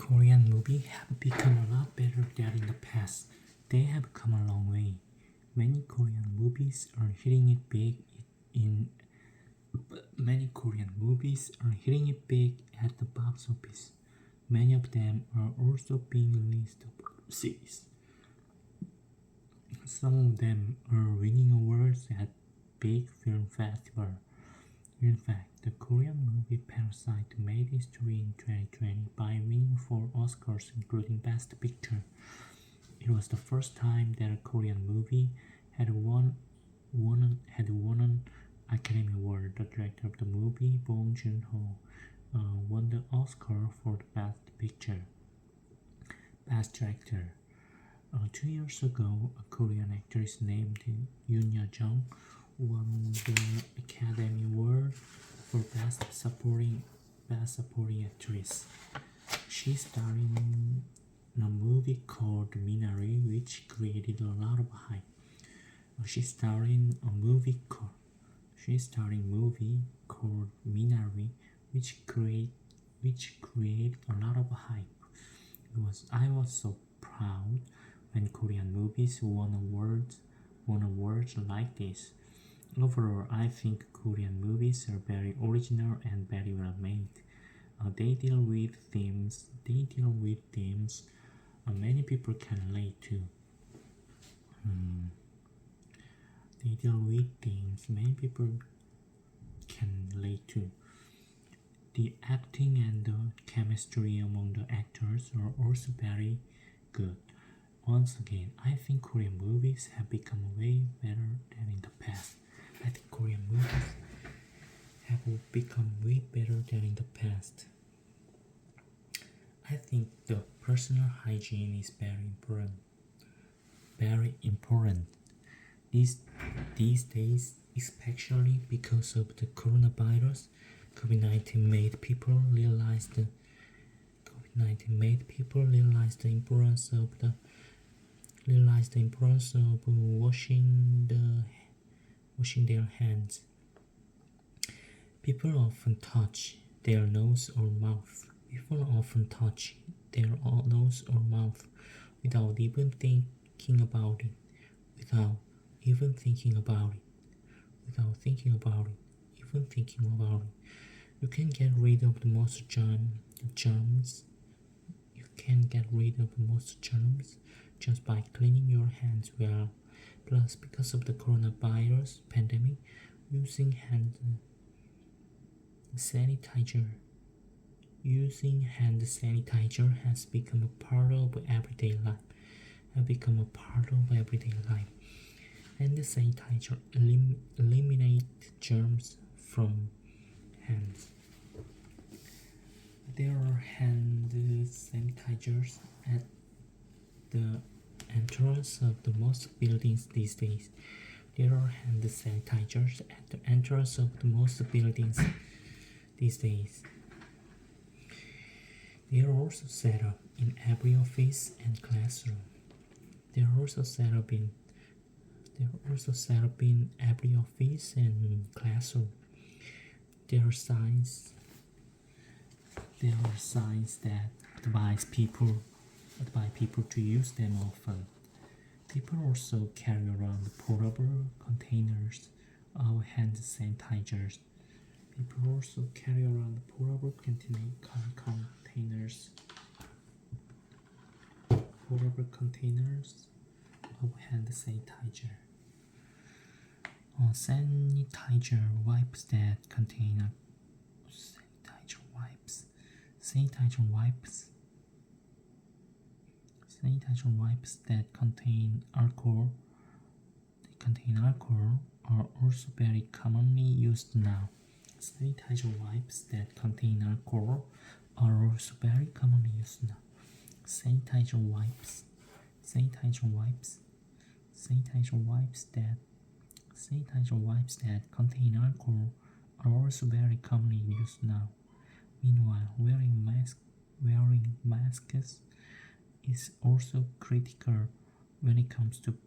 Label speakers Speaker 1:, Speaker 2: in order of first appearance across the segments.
Speaker 1: Korean movies have become a lot better than in the past. They have come a long way. Many Korean movies are hitting it big at the box office. Many of them are also being released overseas. Some of them are winning awards at big film festivals. In fact, the Korean movie Parasite made history in 2020 by winning 4 Oscars, including Best Picture. It was the first time that a Korean movie had won an Academy Award. The director of the movie, Bong Joon-ho, won the Oscar for the Best Picture. Best Director. 2 years ago, a Korean actress named Yoon Yo-jung won the Academy Award for Best Supporting Actress. She starred in a movie called Minari, which created a lot of hype. She starred in a movie called Minari, which created a lot of hype. I was so proud when Korean movies won awards like this. Overall, I think Korean movies are very original and very well made. They deal with themes many people can relate to. The acting and the chemistry among the actors are also very good. Once again, I think Korean movies have become way better than in the past. I think Korean movies have become way better than in the past. I think the personal hygiene is very important. These days, especially because of the coronavirus, COVID-19 made people realize the importance of washing their hands. People often touch their nose or mouth without even thinking about it. You can get rid of the most germs. Just by cleaning your hands well. Plus, because of the coronavirus pandemic, using hand sanitizer has become a part of everyday life. And the sanitizer eliminate germs from hands. There are hand sanitizers at the entrance of the most buildings these days. There are also set up in every office and classroom. There are signs that advise people to use them often. People also carry around portable containers of hand sanitizers. Sanitizer wipes that contain alcohol are also very commonly used now. Sanitizer wipes that contain alcohol are also very commonly used now. Sanitizer wipes that contain alcohol are also very commonly used now. Meanwhile, wearing masks is also critical when it comes to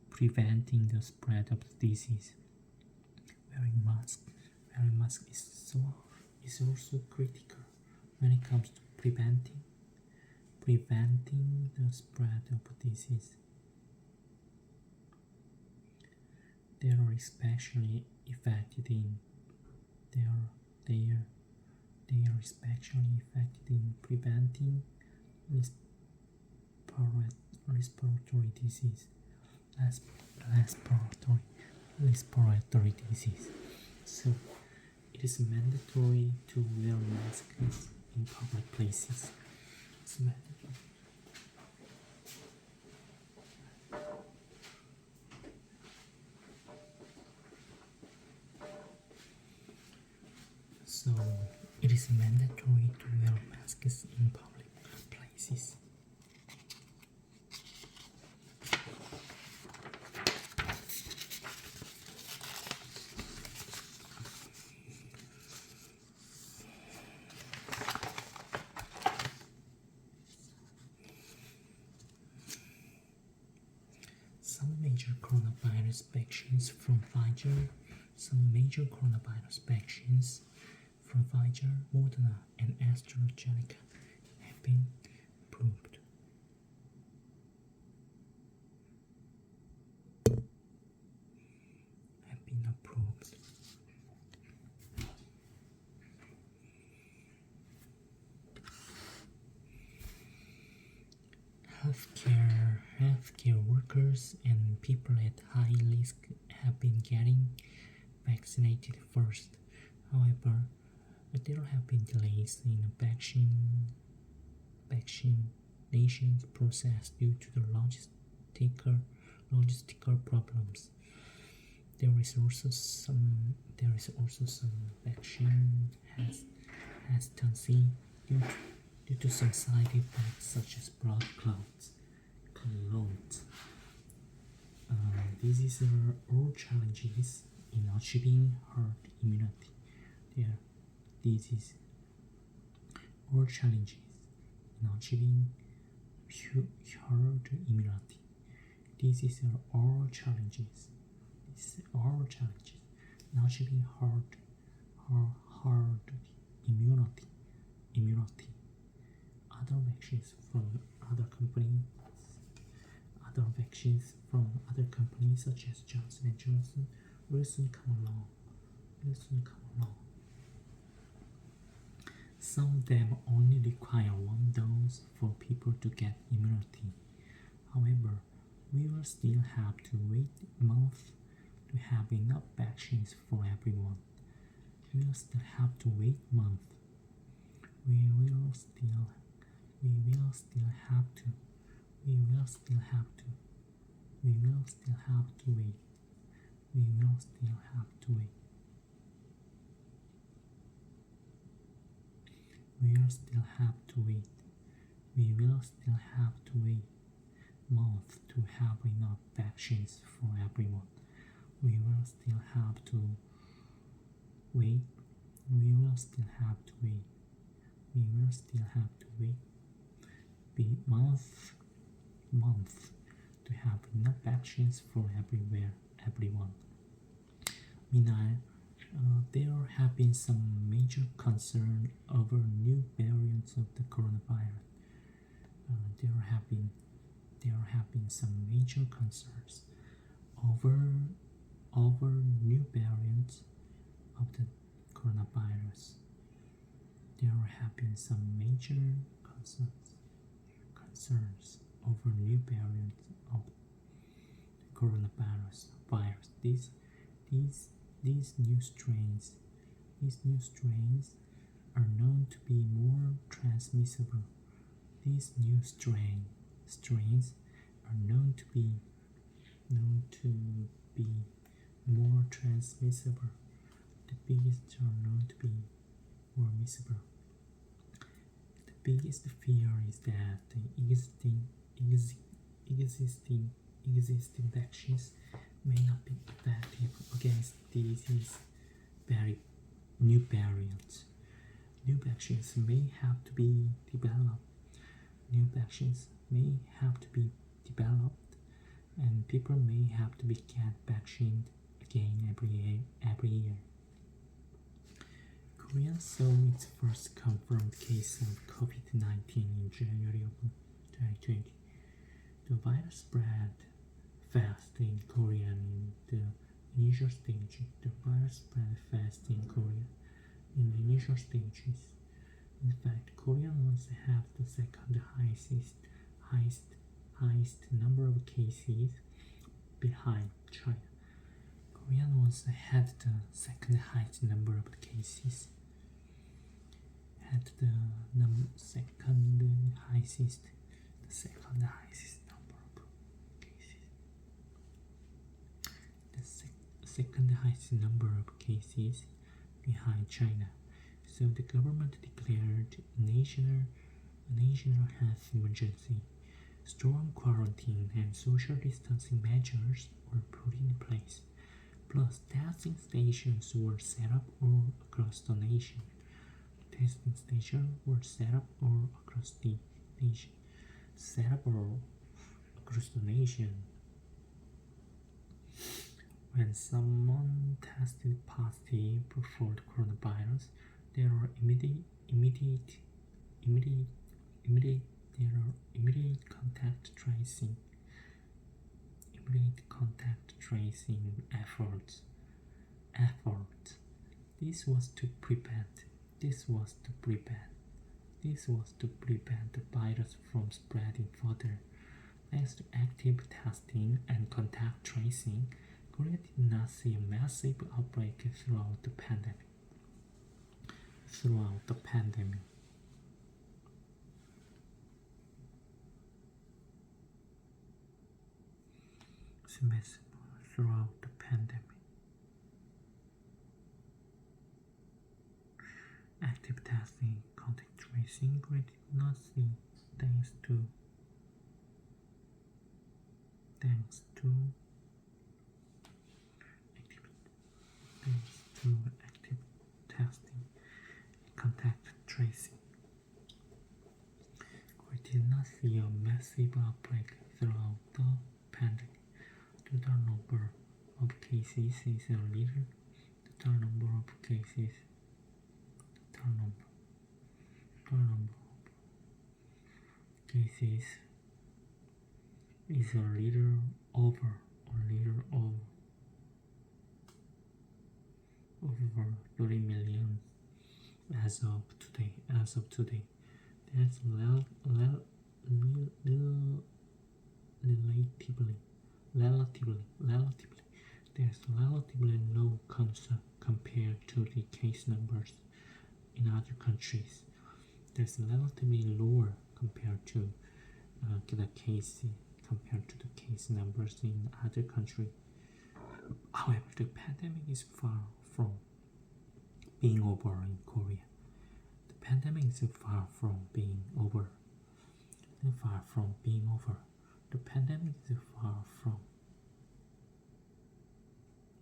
Speaker 1: preventing the spread of the disease. Wearing mask is also critical when it comes to preventing the spread of disease. They are especially effective in preventing respiratory disease. Respiratory disease. So it is mandatory to wear masks in public places. It's mandatory. So it is mandatory to wear masks in public places. Some major coronavirus vaccines from Pfizer, Moderna, and AstraZeneca have been approved. Healthcare workers and people at high risk have been getting vaccinated first. However, there have been delays in the vaccination process due to the logistical problems. There is also some vaccine hesitancy due to some side effects such as blood clots. These are all challenges in achieving herd immunity. These are all challenges in achieving herd immunity. These are all challenges in achieving herd immunity. Other vaccines from other companies such as Johnson & Johnson will soon come along. Some of them only require one dose for people to get immunity. However, we will still have to wait a month to have enough vaccines for everyone. We will still have to wait a month. We will still have to wait. Month to have enough vaccines for everyone. We will still have to wait. Month to have enough vaccines for everyone. Meanwhile, there have been some major concern over new variants of the coronavirus. There have been some major concerns over new variants of the coronavirus. There have been some major concerns over new variants of the coronavirus. These new strains are known to be more transmissible. These new strains are known to be more transmissible. The biggest are known to be more miscible. The biggest fear is that the existing vaccines may not be effective against these very new variants. New vaccines may have to be developed. And people may have to get vaccinated again every year. Korea saw its first confirmed case of COVID-19 in January of 2020. The virus spread fast in Korea in the initial stage. The virus spread fast in Korea in the initial stages. In fact, Korea once have the second highest number of cases behind China. Korea once had the second highest number of cases. The second highest number of cases. The second highest number of cases behind China. So the government declared a national health emergency. Strong quarantine and social distancing measures were put in place. Plus, testing stations were set up all across the nation. Testing stations were set up all across the nation. When someone tested positive for the coronavirus, there are immediate contact tracing efforts. This was to prevent the virus from spreading further. Thanks to active testing and contact tracing, Korea did not see a massive outbreak throughout the pandemic. Throughout the pandemic. Active testing, contact tracing, Korea did not see thanks to active testing, contact tracing. We did not see a massive outbreak throughout the pandemic. The total number of cases is a little. The total number of cases. Total number of cases is a little over 30 million as of today. That's there's relatively low concern compared to the case numbers in other countries. There's relatively lower compared to the case numbers in other countries. However, the pandemic is far from being over in Korea. The pandemic is far from being over. The pandemic is far from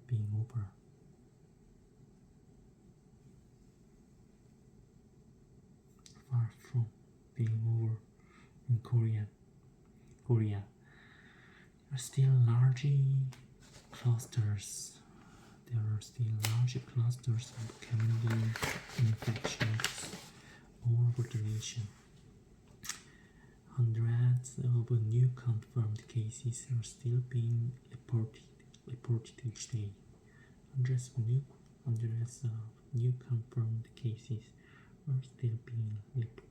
Speaker 1: being over. Far from being over in Korea. There are still large clusters. Of community infections all over the nation. Hundreds of new confirmed cases are still being reported each day. Hundreds of new confirmed cases are still being reported.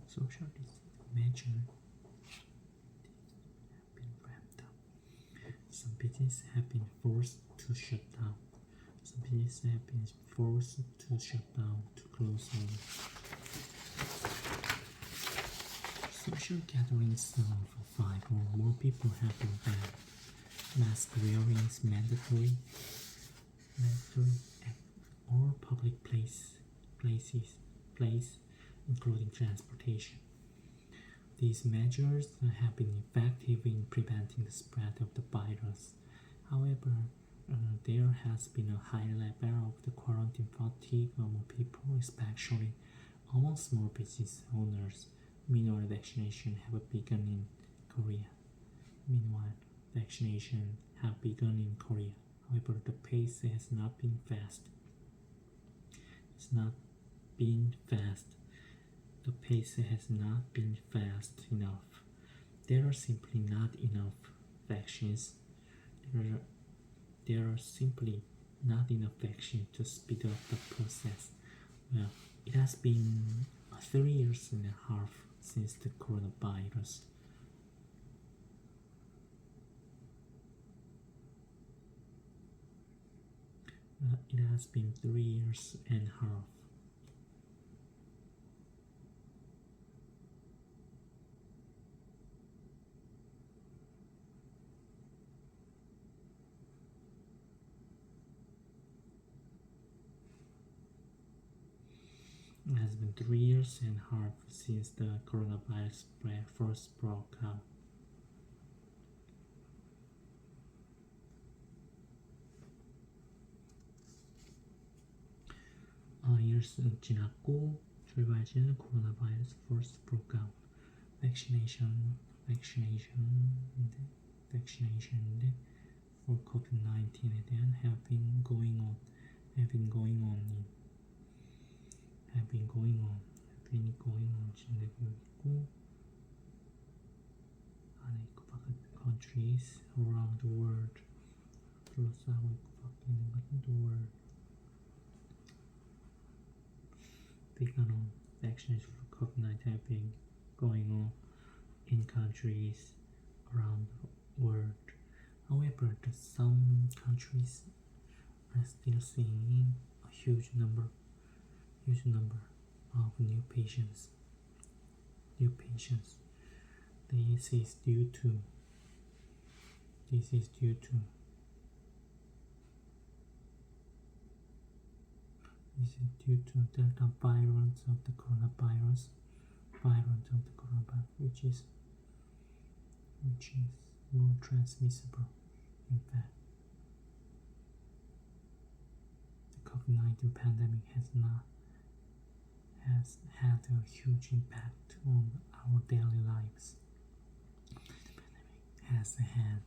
Speaker 1: Social distancing measures have been ramped up. Some businesses have been forced to shut down. To close down. Social gatherings of 5 or more people have been banned. Mask wearing is mandatory at all public places, including transportation. These measures have been effective in preventing the spread of the virus. However, there has been a high level of the quarantine fatigue among people, especially among small business owners. Meanwhile, vaccination have begun in Korea. However, the pace has not been fast. The pace has not been fast enough. There are simply not enough vaccines. There are simply not enough vaccines to speed up the process. Well, it has been 3 years and a half since the coronavirus. It has been 3 years and a half. It has been 3 years and a half since the coronavirus first broke out. years 지났고 출발지는 coronavirus first broke out. vaccination for COVID-19에 대한 have been going on 진행되고 있고 안에 있고 바깥 countries around the world 둘러싸고 있고 밖에 있는 것은 the world. begun on vaccinations for COVID-19 have been going on in countries around the world. However, some countries are still seeing a huge number of new patients. This is due to Delta variant of the coronavirus, which is more transmissible. In fact, the COVID-19 pandemic has had a huge impact on our daily lives. Has had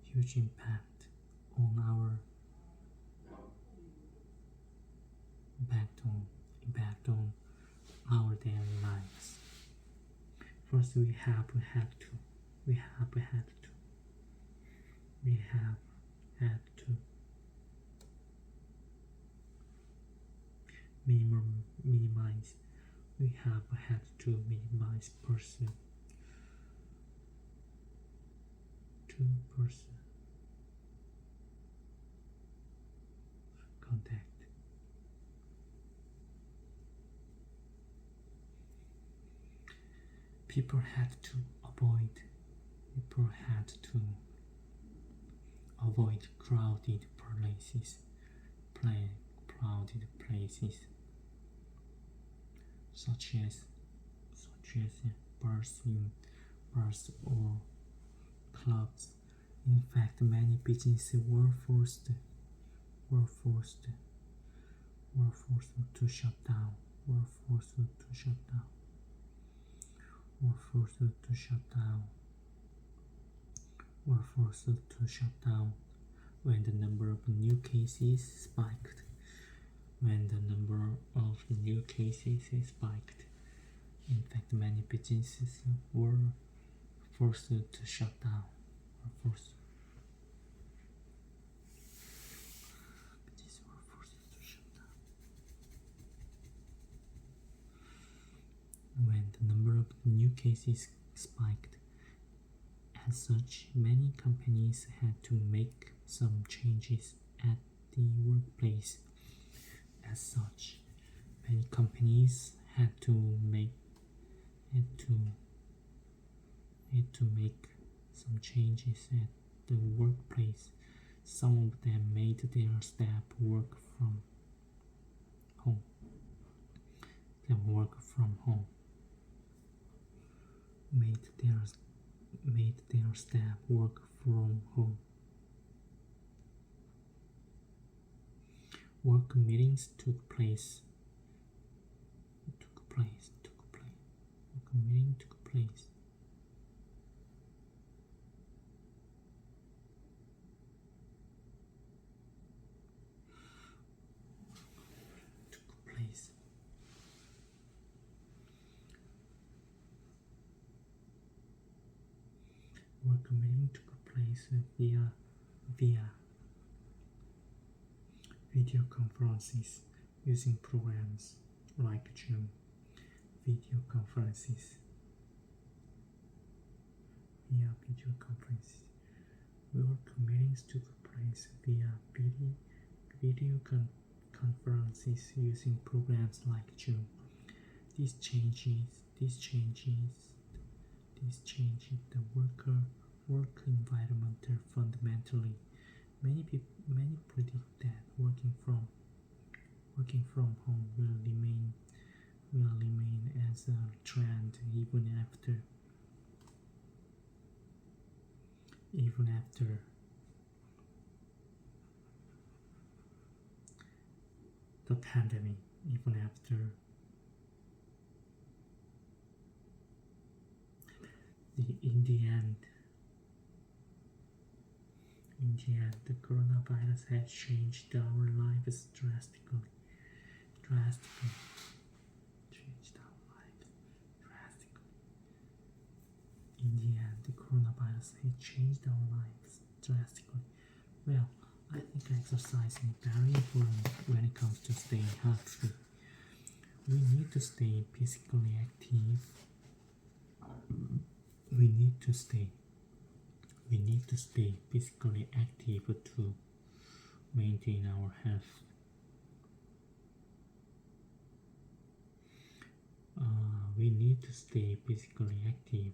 Speaker 1: huge impact on our daily lives. First, we have had to minimize person-to-person contact. People had to avoid crowded places such as bars or clubs. In fact, many businesses were forced to shut down when the number of new cases spiked. In fact, many businesses were forced to shut down. When the number of new cases spiked. As such, many companies had to make some changes at the workplace. Some of them made their staff work from home. Made their staff work from home. Work meetings took place. Work meeting took place. Work meeting took place via video conferences using programs like Zoom. Video conferences. Work meetings took place via video conferences using programs like Zoom. These changes the work environment fundamentally. Many predict that working from home will remain as a trend even after the pandemic, in the end, the coronavirus has changed our lives drastically. In the end, the coronavirus has changed our lives drastically. Well, I think exercising is very important when it comes to staying healthy. We need to stay physically active. We need to stay physically active to maintain our health. We need to stay physically active.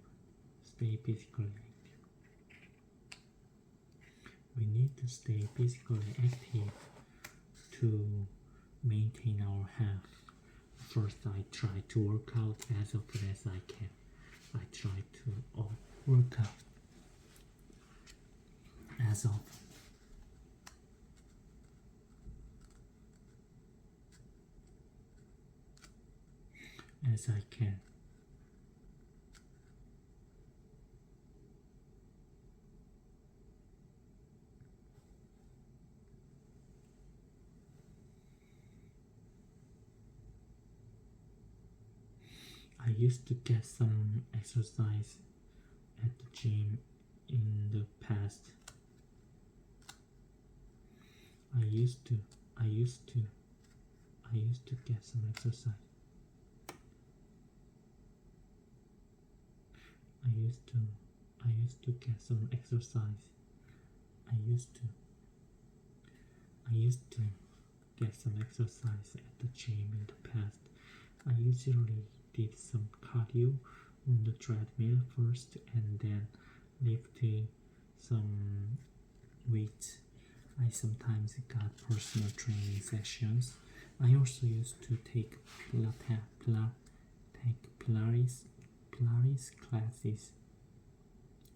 Speaker 1: We need to stay physically active to maintain our health. First, I try to work out as often as I can. I try to work out as often as I can. I used to get some exercise at the gym in the past. I used to get some exercise. I used to get some exercise. I used to get some exercise at the gym in the past. I usually did some cardio on the treadmill first and then lifted some weights. I sometimes got personal training sessions. I also used to take Pilates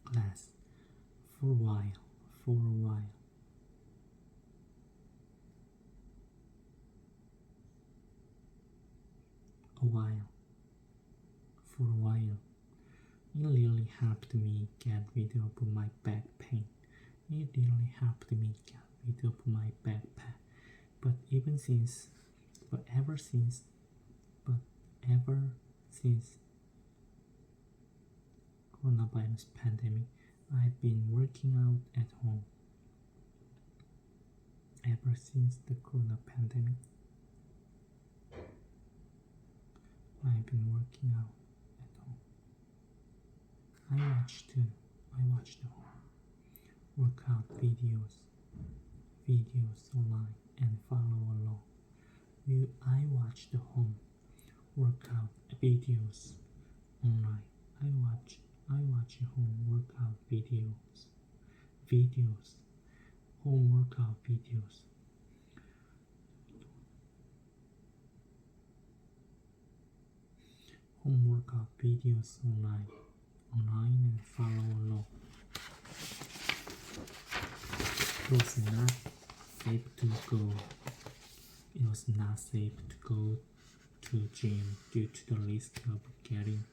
Speaker 1: class for a while. It really helped me get rid of my back pain. But ever since coronavirus pandemic, I've been working out at home. Ever since the corona pandemic, I've been working out at home. I watched the workout videos online and follow along. I watch the home workout videos online. I watch home workout videos. Home workout videos online and follow along. It was not safe to go to gym due to the risk of getting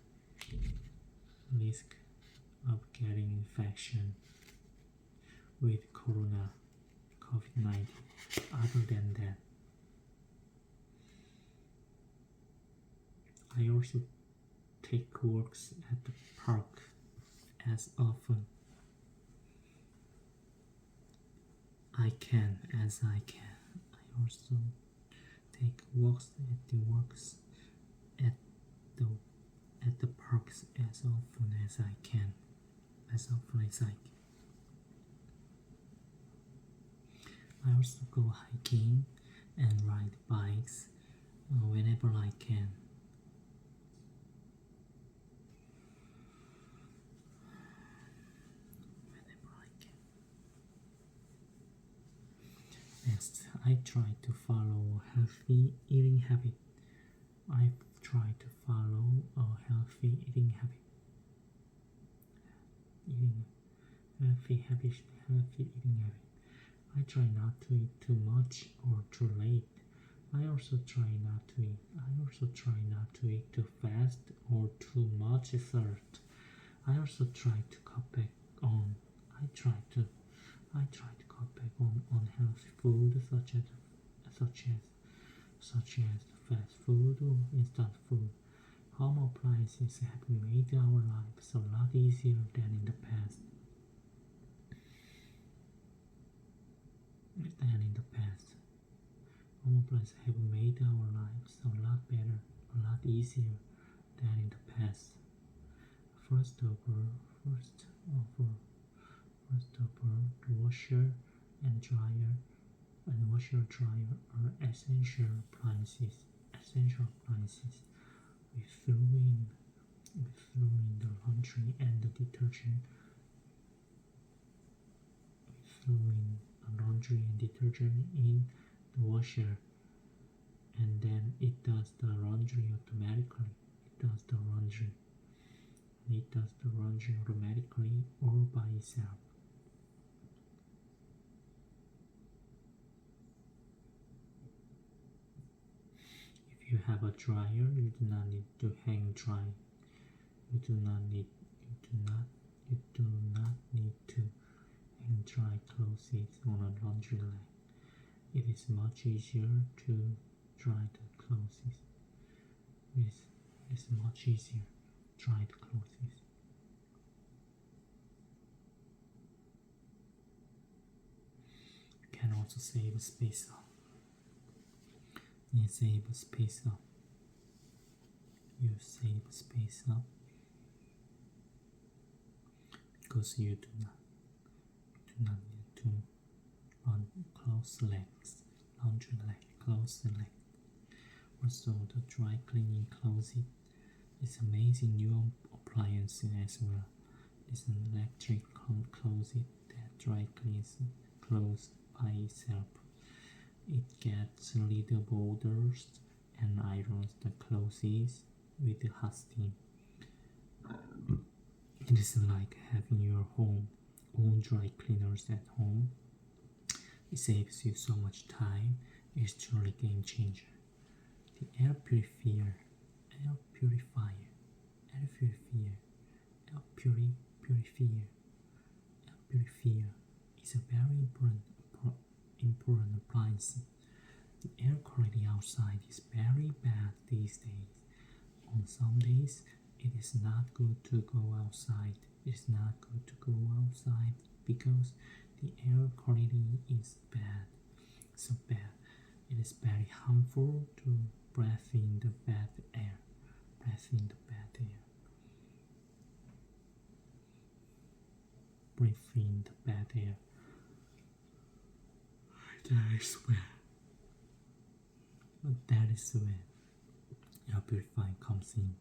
Speaker 1: infection with COVID-19. Other than that, I also take walks at the park as often as I can. I also take walks at the parks as often as I can. I also go hiking and ride bikes whenever I can. Next, I try to follow a healthy eating habit. I try to follow a healthy eating habit. I try not to eat too much or too late. I also try not to eat too fast or too much dessert. I also try to cut back on. I try to cut back on unhealthy food such as fast food or instant food. Home appliances have made our lives a lot easier than in the past. Home appliances have made our lives a lot better, a lot easier than in the past. First of all, the washer and dryer are essential appliances. We threw in the laundry and the detergent. In the washer, and then it does the laundry automatically. All by itself. If you have a dryer, you do not need to hang dry. You do not need to hang dry clothes on a laundry line. It is much easier to dry the clothes. You can also save space up. You save space up because you do not need to run laundry leg. Also, the dry cleaning closet is amazing new appliance as well. It's an electric closet that dry cleans clothes by itself. It gets rid of odors and irons the clothes with hot steam. It is like having your own dry cleaners at home. It saves you so much time. It's truly a game changer. The air purifier is a very important appliance. The air quality outside is very bad these days. On some days, it is not good to go outside. Because the air quality is bad. So bad. It is very harmful to breathe in the bad air. That is when air purifier comes in.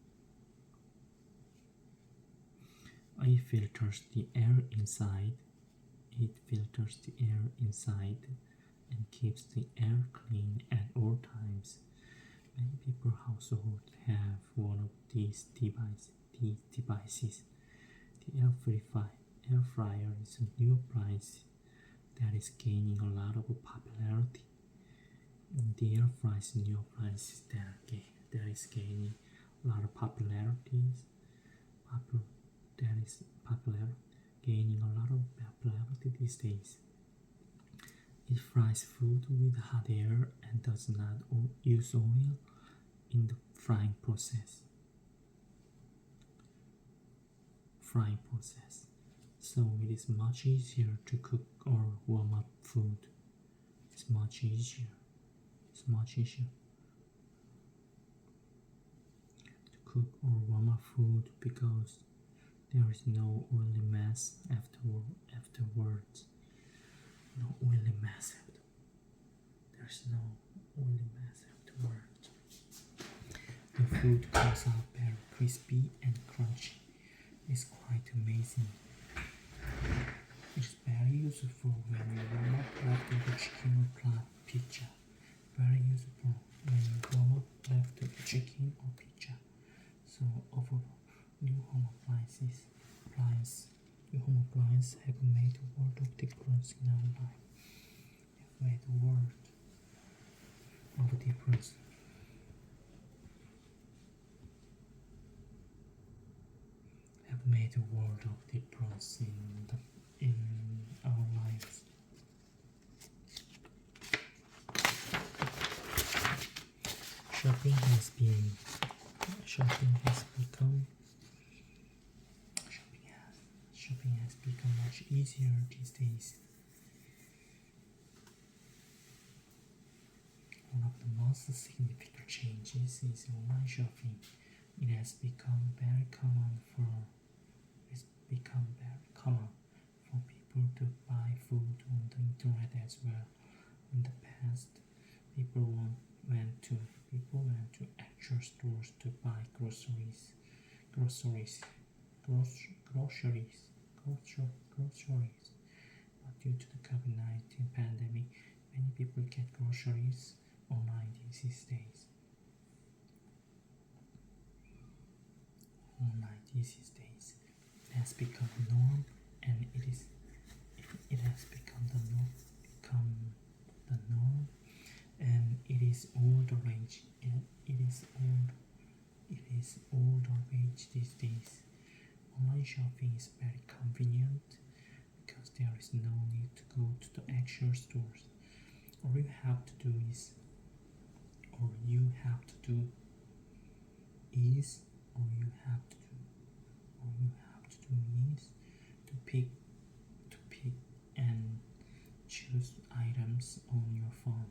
Speaker 1: It filters the air inside. And keeps the air clean at all times. Many people households have one of the these devices. The air fryer is a new appliance that is gaining a lot of popularity. The air fryer is a new appliance that is gaining a lot of gaining a lot of popularity these days. It fries food with hot air and does not use oil in the frying process. So it is much easier to cook or warm up food. It's much easier to cook or warm up food because there is no oily mess afterwards. There's no oily mess afterwards. The food comes out very crispy and crunchy. It's quite amazing. It's very useful when you warm up leftover chicken or pizza. Very useful when you warm up leftover chicken or pizza. So overall, new home appliances have made a world of difference in our life. Have made a world of difference. Have made a world of difference in our lives. Shopping has become much easier these days. One of the most significant changes is online shopping. It has become very common for people to buy food on the internet as well. In the past, people went to actual stores to buy groceries. But due to the COVID-19 pandemic, many people get groceries online these days. It has become the norm, and it has become the norm, and it is all the rage. It is all the rage these days. Online shopping is very convenient because there is no need to go to the actual stores. All you have to do is to pick and choose items on your phone.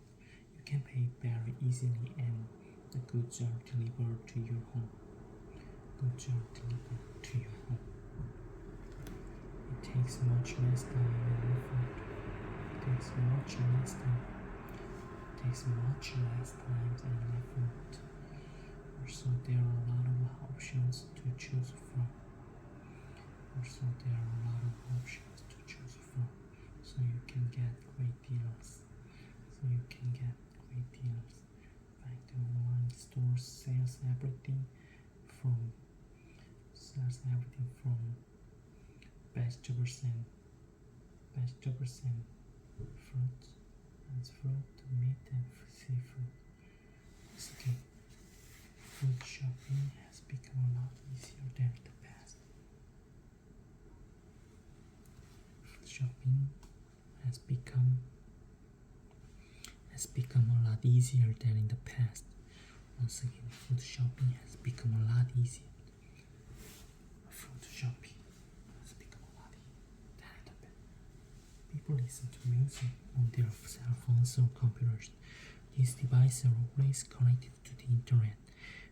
Speaker 1: You can pay very easily and the goods are delivered to your home. It takes much less time and effort. Also, there are a lot of options to choose from. So you can get great deals. Like the online store sells everything from vegetables and fruit to meat and seafood. Basically, food shopping has become a lot easier than in the past. Food shopping has become a lot easier than in the past. Once again, food shopping has become a lot easier. People listen to music on their cell phones or computers. These devices are always connected to the internet,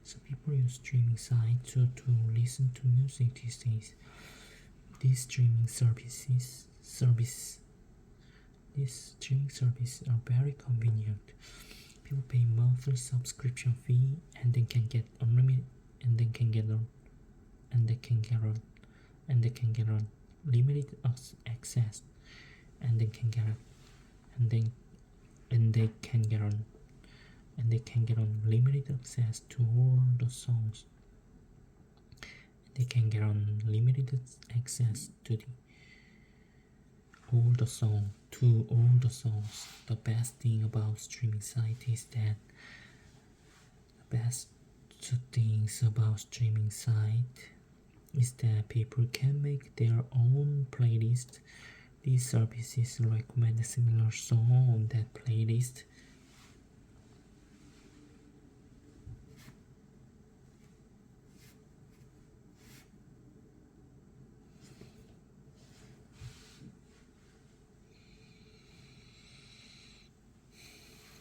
Speaker 1: so people use streaming sites to listen to music these days. These streaming services are very convenient. People pay monthly subscription fee and then can get unlimited limited access and they can get unlimited access to all the songs They can get unlimited access to all the songs. The best thing about streaming sites is that people can make their own playlist. These services recommend a similar song on that playlist.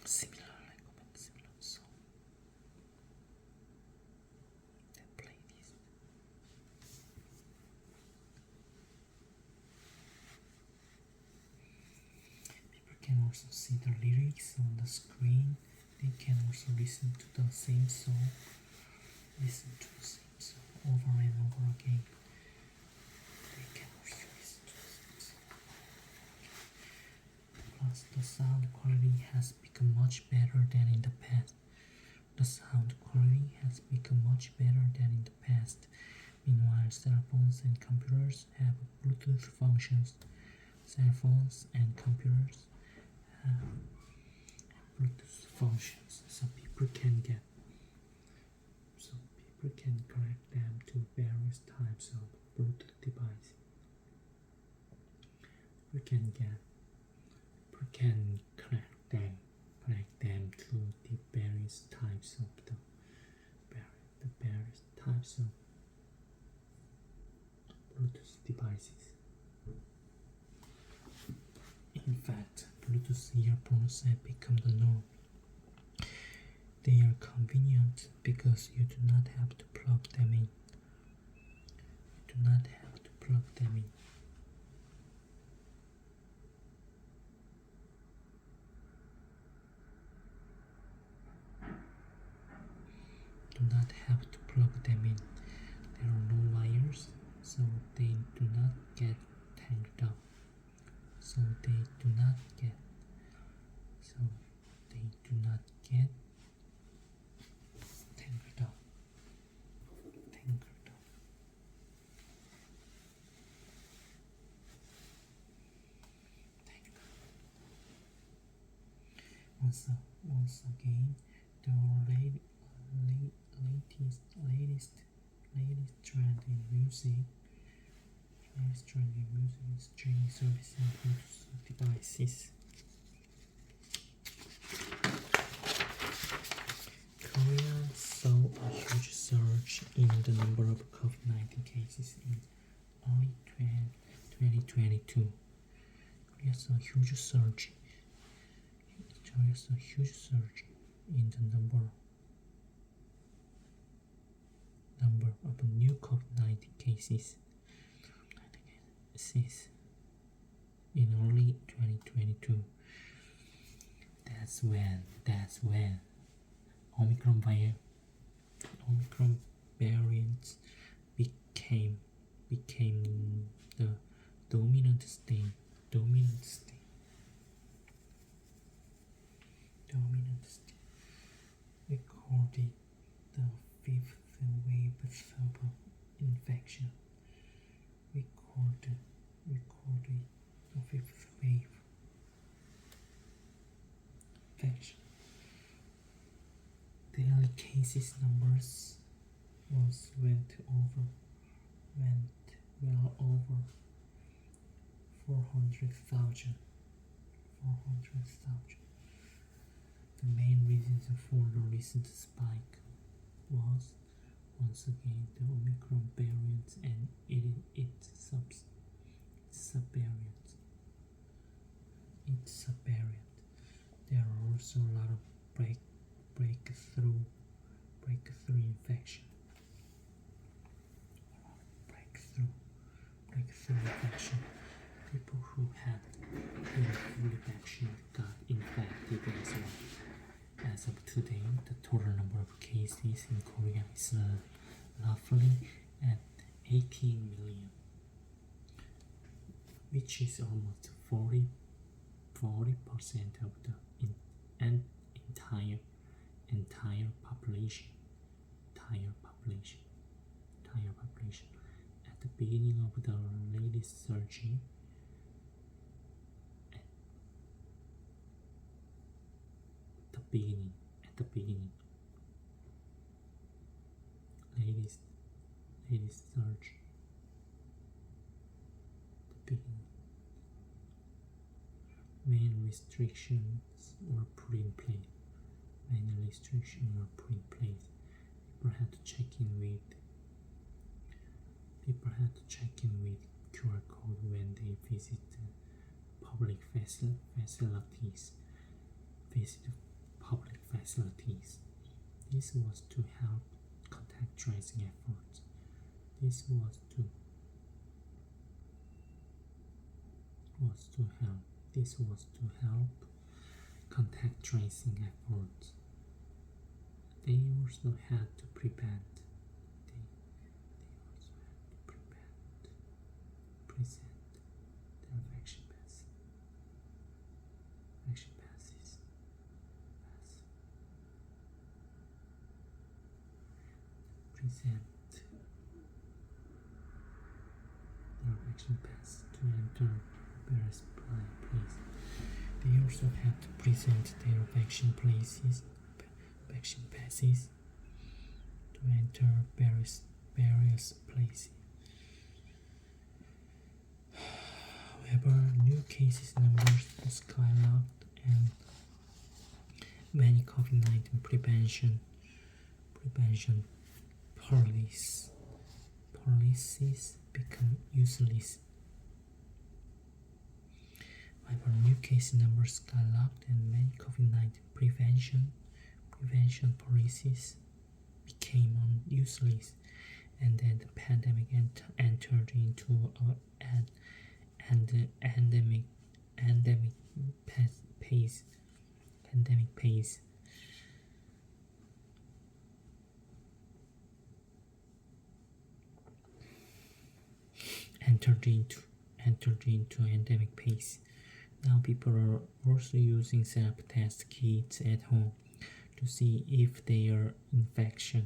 Speaker 1: Similar song. That playlist. People can also see the lyrics on the screen. They can also listen to the same song over and over again. They can also listen to the same song. Plus, the sound quality has become much better than in the past. Meanwhile, cell phones and computers have Bluetooth functions. So people can connect them to various types of Bluetooth devices. People can connect them to the various types of Bluetooth devices. In fact, Bluetooth earphones have become the norm. They are convenient because you do not have to plug them in. Do not have to plug them in There are no wires, so they do not get tangled up. Once again, the latest trend in music is streaming services and Bluetooth devices. Korea saw a huge surge in the number of COVID-19 cases in early 2022. Korea saw a huge surge in the number of new COVID-19 cases in early 2022. That's when Omicron variants became the dominant strain. Recorded the fifth wave of infection. Recorded the fifth wave infection. Daily cases numbers went well over 400,000. The main reason for the recent spike was once again the Omicron variant and its subvariant. There are also a lot of breakthrough infection. People who had been fully vaccinated got infected as well. As of today, the total number of cases in Korea is roughly at 18 million, which is almost 40% of the entire population. the beginning of the latest surgery, at the beginning, latest surgery, the beginning. Main restrictions were put in place. People had to check in with QR code when they visit public facilities. This was to help contact tracing efforts. This was to help contact tracing efforts. They also had to present their vaccine passes. Present their vaccine pass to enter various places. They also had to present their vaccine passes to enter various places. However, new cases numbers skyrocketed and many COVID-19 prevention policies become useless. However, new case numbers skyrocketed and many COVID-19 prevention policies became useless, and then the pandemic entered into an endemic pace. Entered into endemic pace. Now people are also using self-test kits at home to see if they are infected.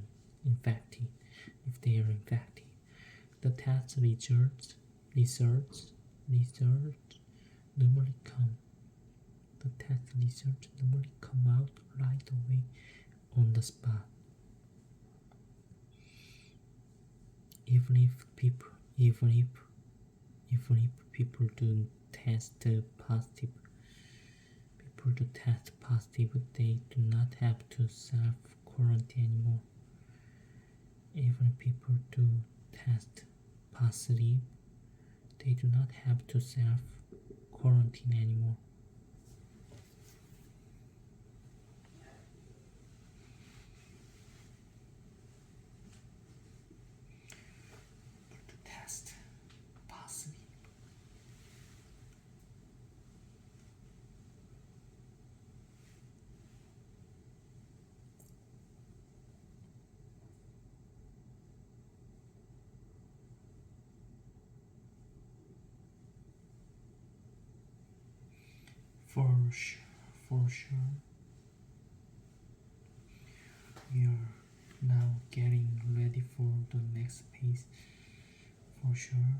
Speaker 1: The test results normally come out right away on the spot. Even if people do test positive, they do not have to self-quarantine anymore. Even if people do test positive, they do not have to self-quarantine anymore. For sure, we are now getting ready for the next phase. For sure,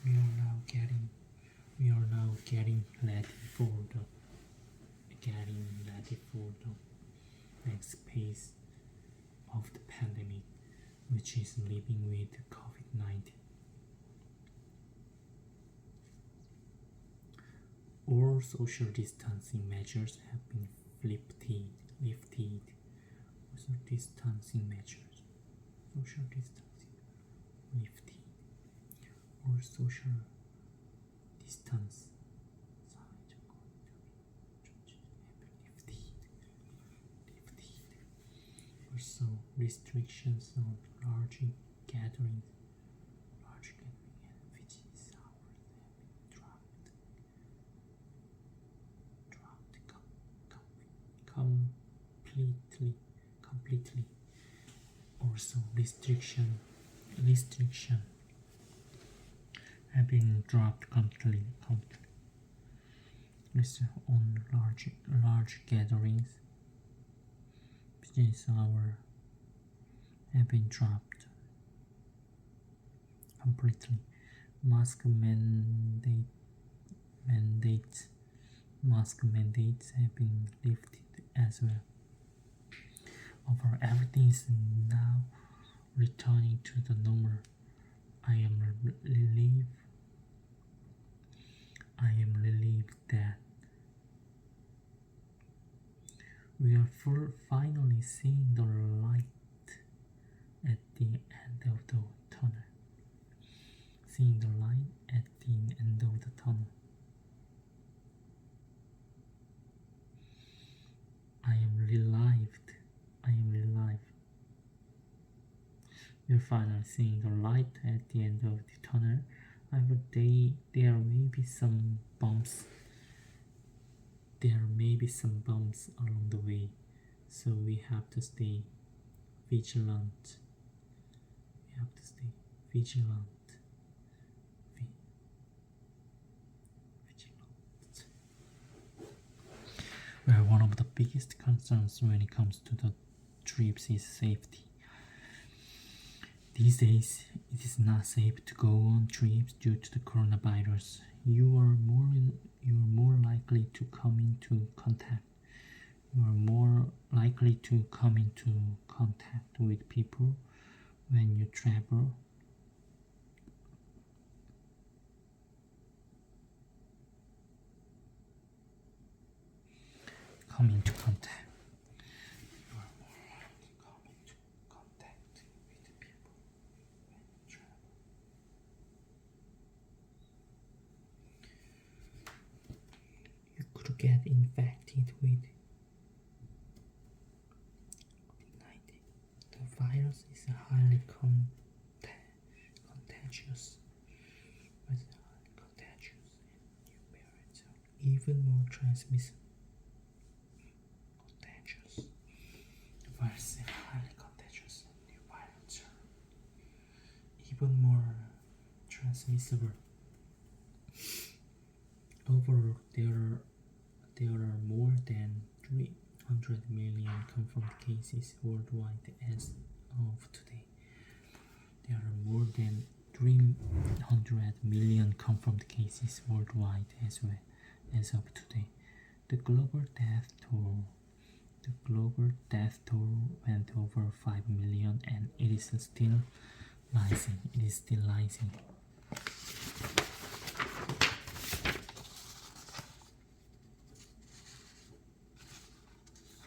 Speaker 1: we are now getting ready for the next phase of the pandemic, which is living with COVID-19. All social distancing measures have been lifted. Social distancing measures. All social distance. Also, restrictions on large gatherings. Completely. Also, restriction have been dropped completely. On large gatherings, business hour have been dropped completely. Mask mandates have been lifted as well. Overall, everything is now returning to the normal. I am relieved that we are finally seeing the light at the end of the tunnel. Seeing the light at the end of the tunnel. I am relieved. We're finally seeing the light at the end of the tunnel. However, there may be some bumps. There may be some bumps along the way, so we have to stay vigilant. Well, one of the biggest concerns when it comes to the trips is safety. These days, it is not safe to go on trips due to the coronavirus. You are more likely to come into contact. You are more likely to come into contact with people when you travel. Come into contact. You are more likely to come into contact with people when you travel. You could get infected with COVID-19. The virus is highly contagious. And new variants are even more transmissible. The virus is highly contagious and new variants are even more transmissible. Overall, there are more than 300 million confirmed cases worldwide as of today. There are more than 300 million confirmed cases worldwide as of today. The global death toll went over 5 million and it is still rising.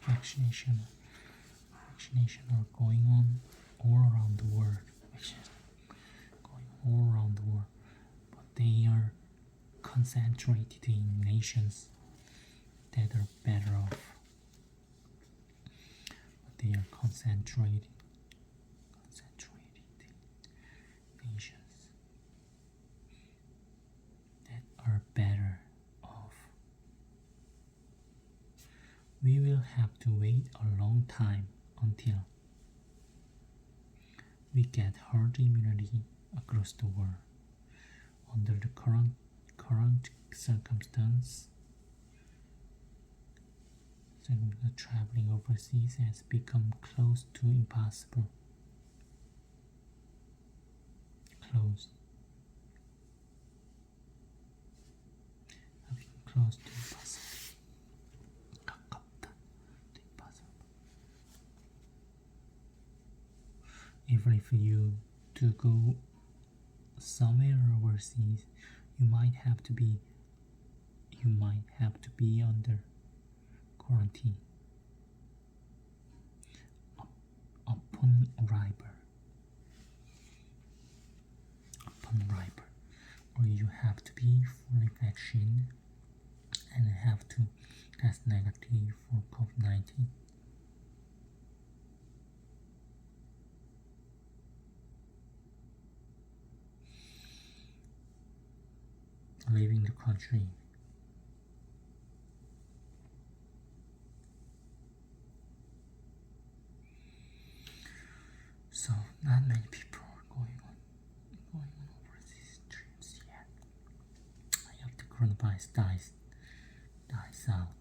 Speaker 1: Vaccination are going on all around the world. But they are concentrated in nations that are better off. They are concentrated in nations that are better off. We will have to wait a long time until we get herd immunity across the world. Under the current circumstance, traveling overseas has become close to impossible. Even if you do go somewhere overseas, you might have to be under quarantine upon arrival, or you have to be fully vaccinated and have to test negative for COVID-19. Leaving the country. So not many people are going on overseas trips yet. I hope the coronavirus dies out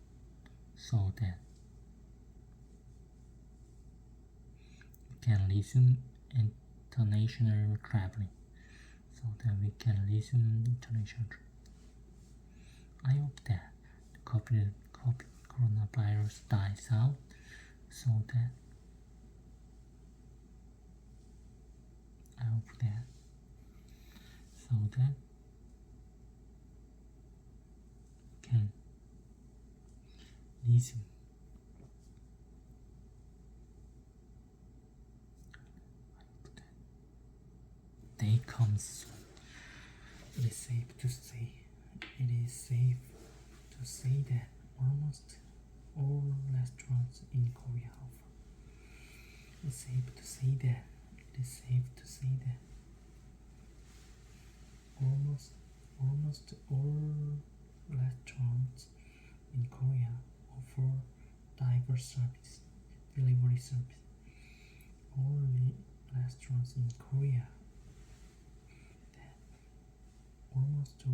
Speaker 1: so that we can resume international traveling. so that we can listen to each other. I hope that the coronavirus dies out so that can listen. I hope that day comes soon. It is safe to say that almost all restaurants in Korea offer. It's safe to say that almost all restaurants in Korea offer delivery service. All restaurants in Korea almost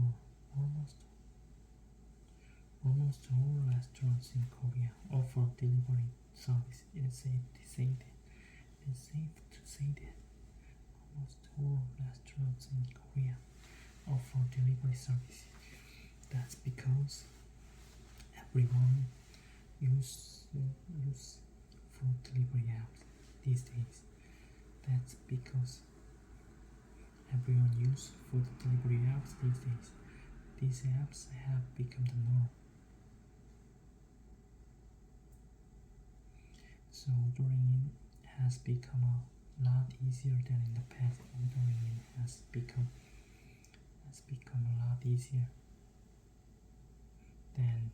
Speaker 1: all restaurants in Korea offer delivery service. It is safe to say that almost all restaurants in Korea offer delivery service. That's because everyone use food delivery apps these days. That's because everyone use food delivery apps these days. These apps have become the norm. So ordering has become a lot easier than in the past. Ordering has become a lot easier than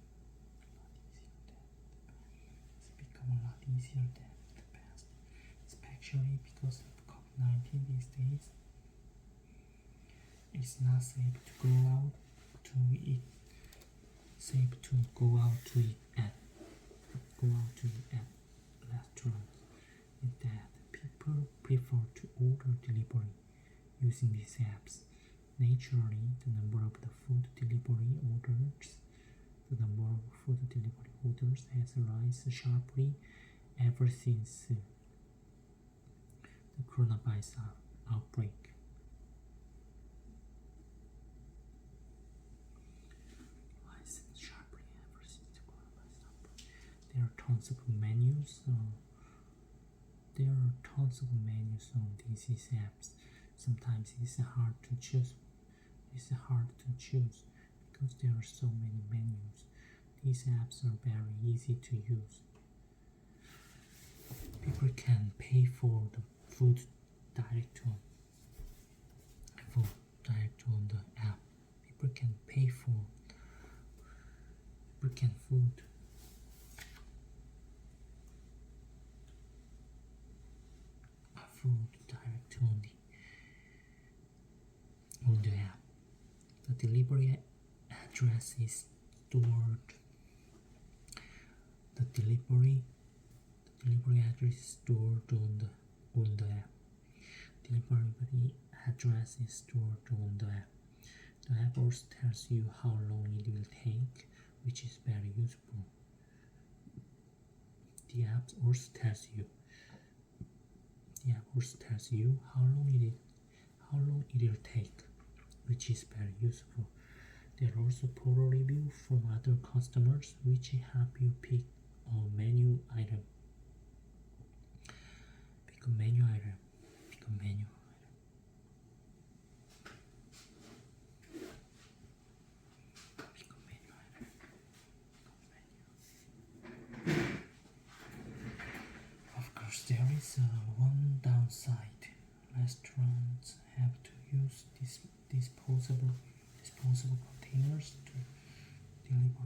Speaker 1: the past, especially because of COVID-19 these days. It's not safe to go out to eat at restaurants. Instead, people prefer to order delivery using these apps. Naturally, the number of food delivery orders has risen sharply ever since the coronavirus outbreak. There are tons of menus. On these apps. Sometimes it's hard to choose because there are so many menus. These apps are very easy to use. People can pay for the food direct on the app. People can pay for food direct on the app. The delivery address is stored. The delivery address is stored on the app. Delivery address is stored on the app. The app also tells you how long it will take, which is very useful. The app also tells you how long it will take, which is very useful. There are also photo reviews from other customers, which help you pick a menu item. Of course, there is one downside. Restaurants have to use disposable containers to deliver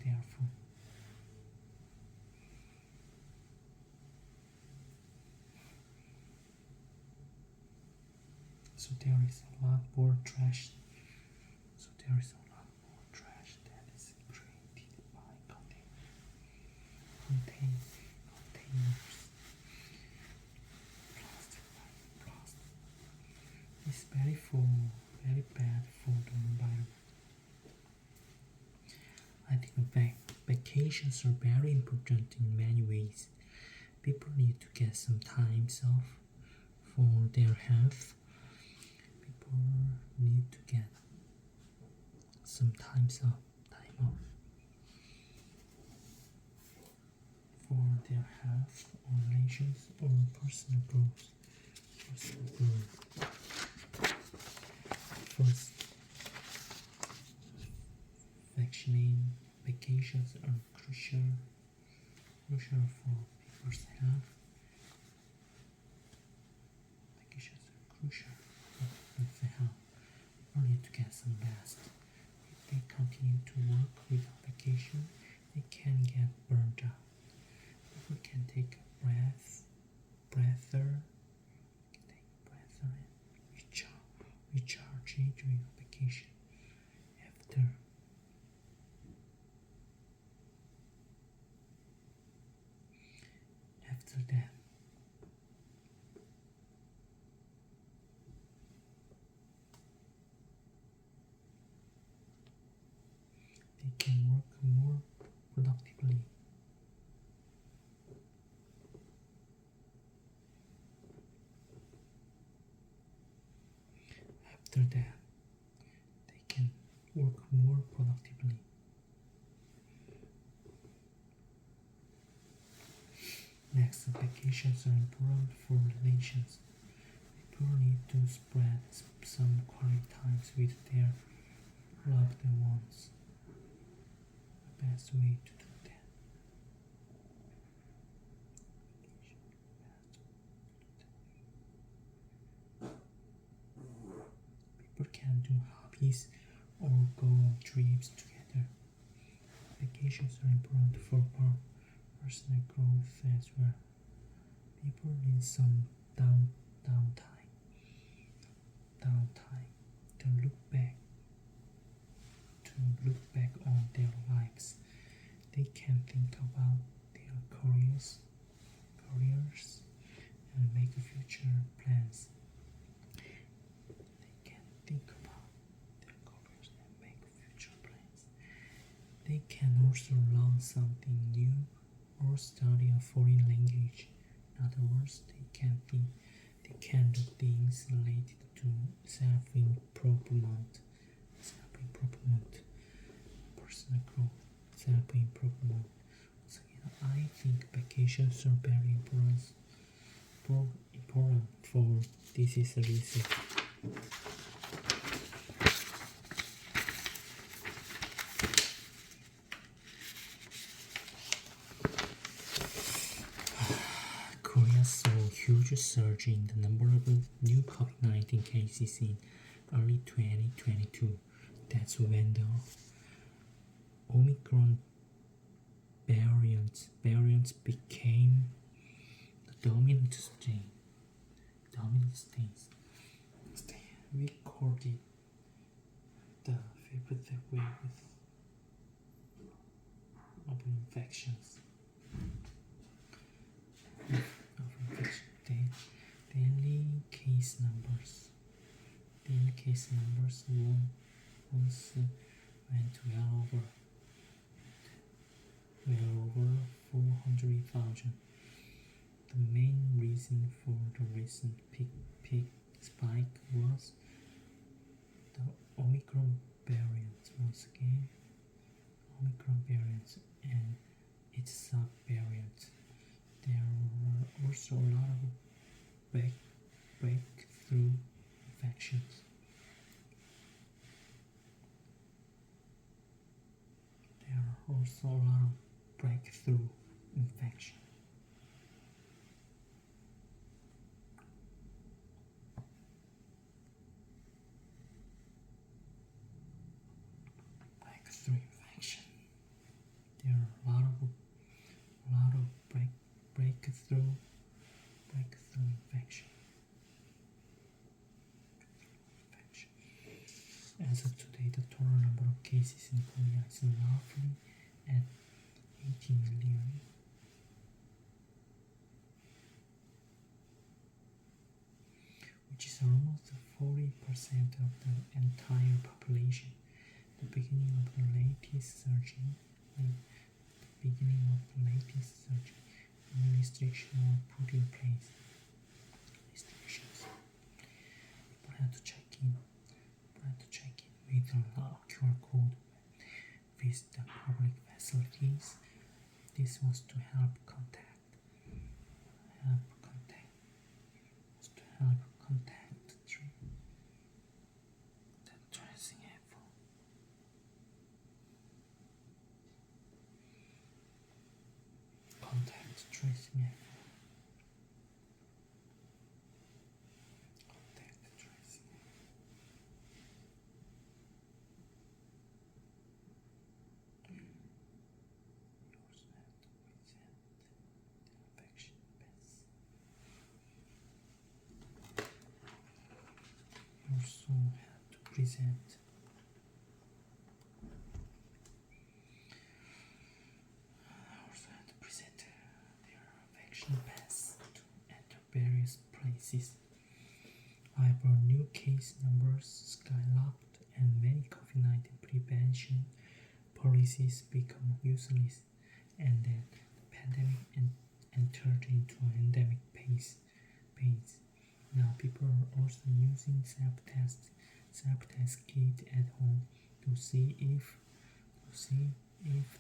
Speaker 1: their food. So there is a lot more trash. That is created by containers. Plastic. It's very bad for the environment. I think vacations are very important in many ways. People need to get some time off for their health. need to get some time off for their health or relations or personal growth. First, vacations are crucial for people's health. Vacations are crucial for people's health. People need to get some rest. If they continue to work without vacation, they can get burned out. People can take a breather and recharge during a vacation. After that, they can work more productively. After that, they can work more productively. Next, vacations are important for relations. People need to spread some quality times with their loved ones. The best way to do that. People can do hobbies or go on trips together. Vacations are important for personal growth as well. People need some downtime to look back on their lives. They can think about their careers and make future plans. They can also learn something new or study a foreign language. In other words, they can do things related to self-improvement, personal growth, self-improvement. So, I think vacations are very important for this is a reason. Korea saw a huge surge in the number of new COVID-19 cases in early 2022. That's when the Omicron variants became the dominant strain. We recorded the fifth wave of infections. Daily case numbers went well over 400,000. The main reason for the recent peak spike was the Omicron variant and its sub-variants. There were also a lot of breakthrough infections. There are a lot of breakthrough infection. As of today, the total number of cases in Korea is roughly at 80 million. Which is almost 40% of the entire population. The beginning of the latest surge, many restrictions were put in place. People had to check in case, this was to help contact the tracing effort. Contact tracing effort. Also have to present their affection pass to enter various places. However, new case numbers skyrocketed and many COVID-19 prevention policies become useless, and then the pandemic entered into an endemic phase. Now people are also using self-test kit at home to see if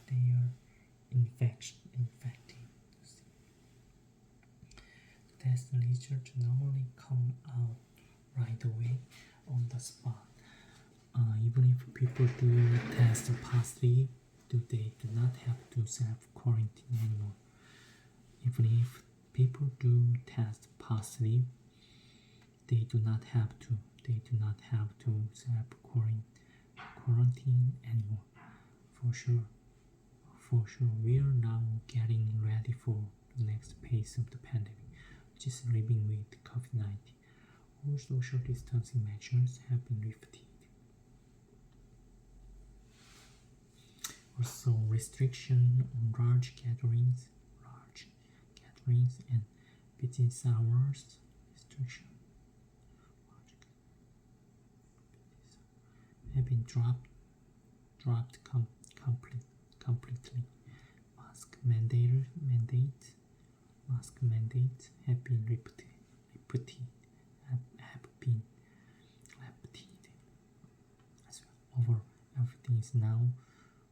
Speaker 1: they are infected. The test results normally come out right away on the spot. Even if people do test positive, they do not have to self-quarantine anymore. Even if people do test positive, they do not have to self-quarantine anymore. For sure, we are now getting ready for the next phase of the pandemic, which is living with COVID-19. All social distancing measures have been lifted. Also, restriction on large gatherings and business hours have been dropped completely. Mask mandates have been repeated as well. Overall, everything is now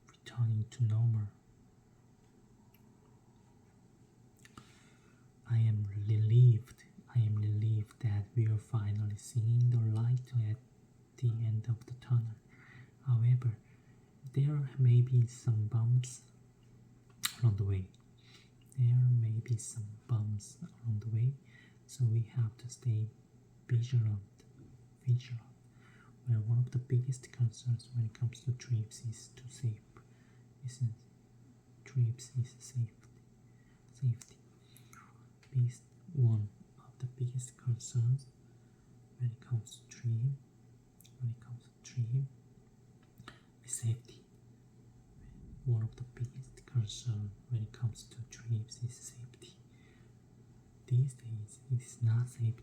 Speaker 1: returning to normal. I am relieved that we are finally seeing the light at the end of the tunnel. However, there may be some bumps along the way. So we have to stay vigilant. Well, one of the biggest concerns when it comes to trips is safety. One of the biggest concerns when it comes to trip is safety. One of the biggest concerns when it comes to trips is safety. These days, it is not safe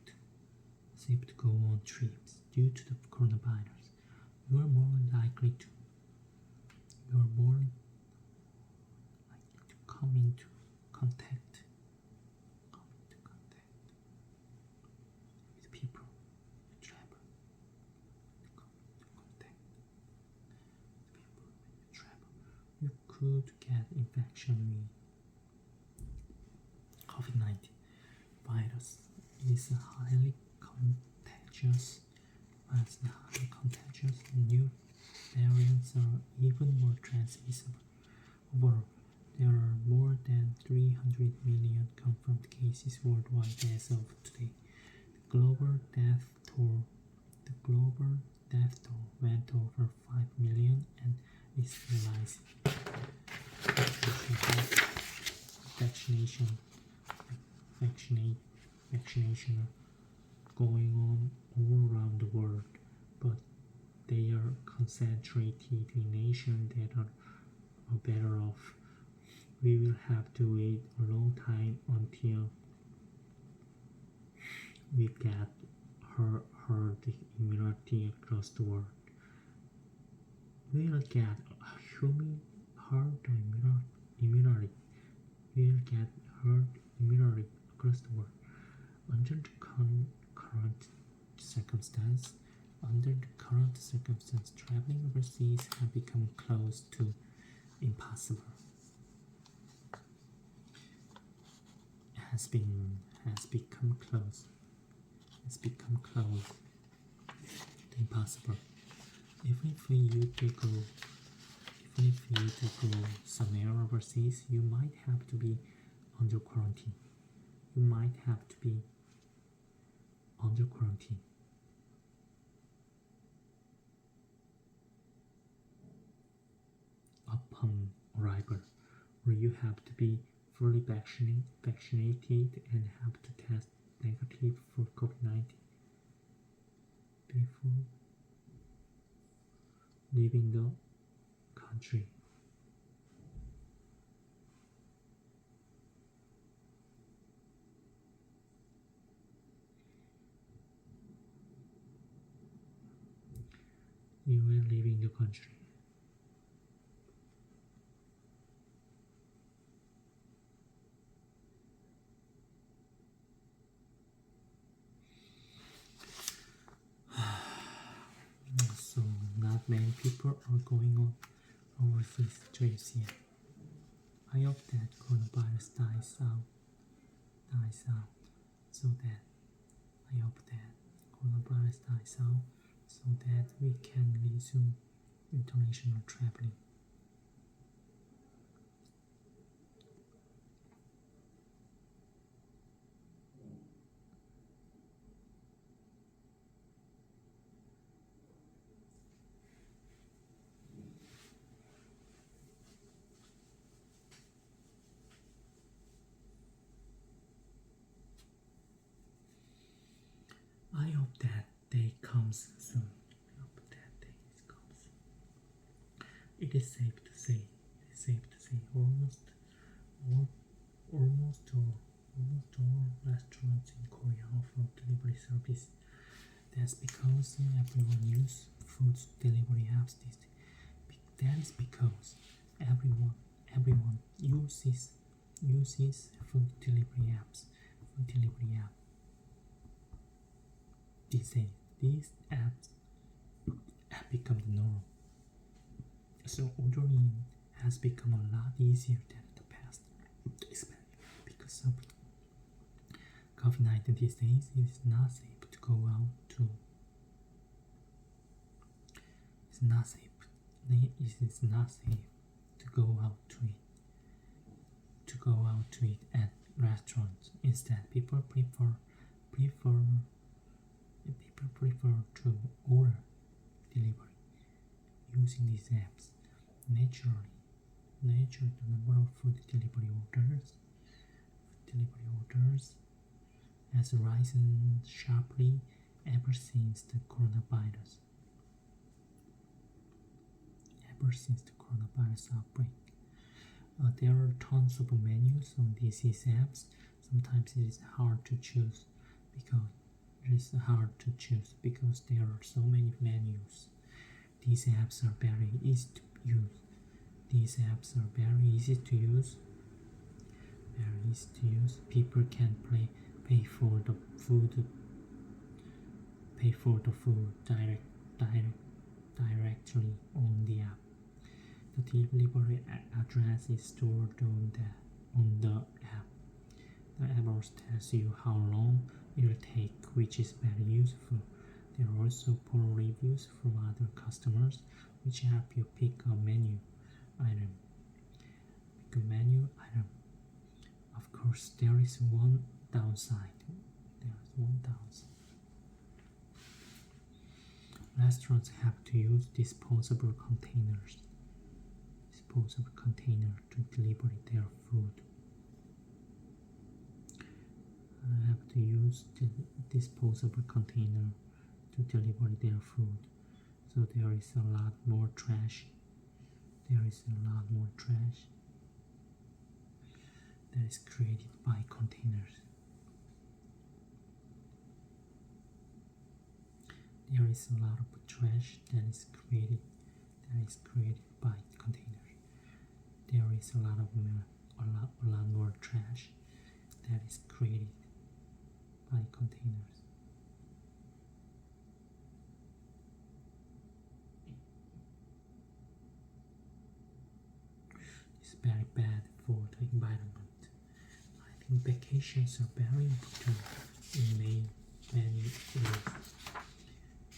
Speaker 1: to go on trips due to the coronavirus. You are more likely to come into contact with people who travel. You could get infection with COVID-19 virus. Is highly contagious. New variants are even more transmissible. Overall, there are more than 300 million confirmed cases worldwide as of today. The global death toll went over 5 million and is rising. Vaccination are going on all around the world, but they are concentrated in nations that are better off. We will have to wait a long time until we get herd immunity across the world. We'll get herd immunity. We'll get herd immunity across the world. Under the current circumstance, traveling overseas has become close to impossible. become close. Has become close to impossible. Even if you to go somewhere overseas, you might have to be under quarantine. You might have to be under quarantine. Upon arrival, where you have to be fully vaccinated and have to test negative for COVID-19 before leaving the country. You are leaving the country. So not many people are going on overseas trips yet. I hope that coronavirus dies out. So that I hope that coronavirus dies out so that we can resume international traveling. I hope that day comes soon. I hope that day comes soon. It is safe to say. Almost all restaurants in Korea offer delivery service. That's because everyone uses food delivery apps. That is because everyone uses food delivery apps. These apps have become the norm. So ordering has become a lot easier than in the past, especially because of COVID-19 these days. It is not safe to go out to. It is not safe to go out to eat at restaurants. Instead, people prefer to order delivery using these apps. Naturally, the number of food delivery orders has risen sharply ever since the coronavirus outbreak. There are tons of menus on these apps. Sometimes it is hard to choose because there are so many menus. These apps are very easy to use. People can pay for the food directly on the app. The delivery address is stored on the app. The app also tells you how long it will take, which is very useful. There are also poll reviews from other customers, which help you pick a menu item. Of course, there is one downside. Restaurants have to use disposable container to deliver their food. Have to use the disposable container to deliver their food. So there is a lot more trash. That is created by containers. There is a lot of trash that is created by containers. There is a lot more trash that is created by containers. It's very bad for the environment. I think Vacations are very important in many ways.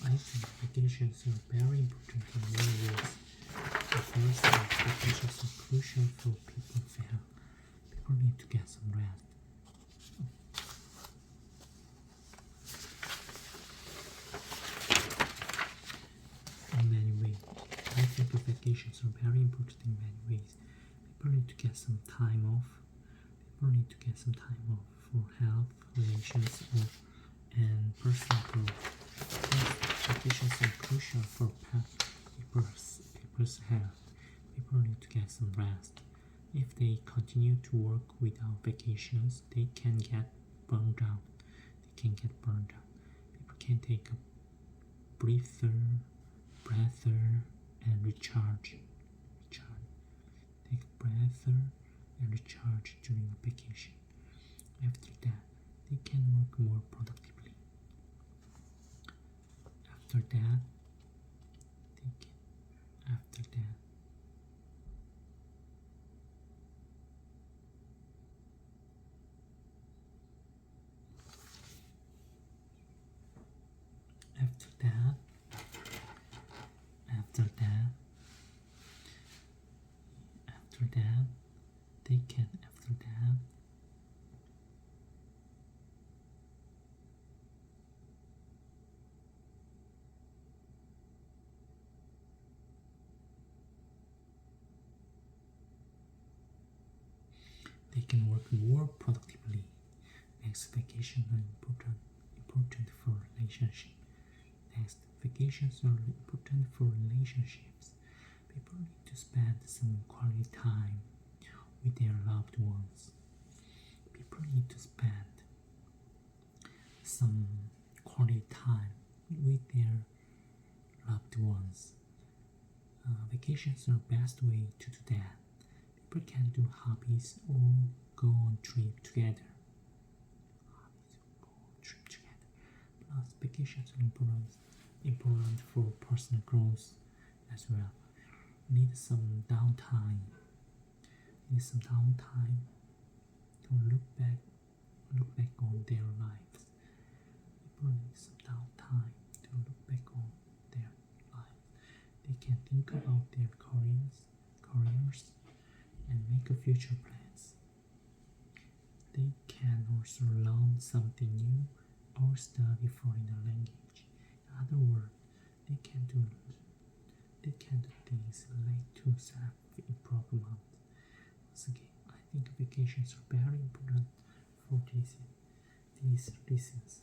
Speaker 1: I think vacations are very important in many ways. The first is vacations are crucial for people's health. People need to get some rest. In many ways, I think vacations are very important in many ways. People need to get some time off. People need to get some time off for health, relations, and personal growth. Vacations are crucial for people's health. People need to get some rest. If they continue to work without vacations, they can get burned out. People can take a breather, and recharge. Take a breather and recharge during a vacation. After that, they can work more productively. After that, they can work more productively. Next, vacation are important for relationship. Next, vacations are important for relationships. People need to spend some quality time with their loved ones. People need to spend some quality time with their loved ones. Vacations are best way to do that. People can do hobbies or go on trip together. Plus, vacations are important for personal growth as well. Need some downtime. To look back on their lives. People need some downtime to look back on their lives. They can think about their careers and make a future plans. They can also learn something new or study foreign language. In other words, they can do things related to self-improvement. Once again, I think vacations are very important for these reasons.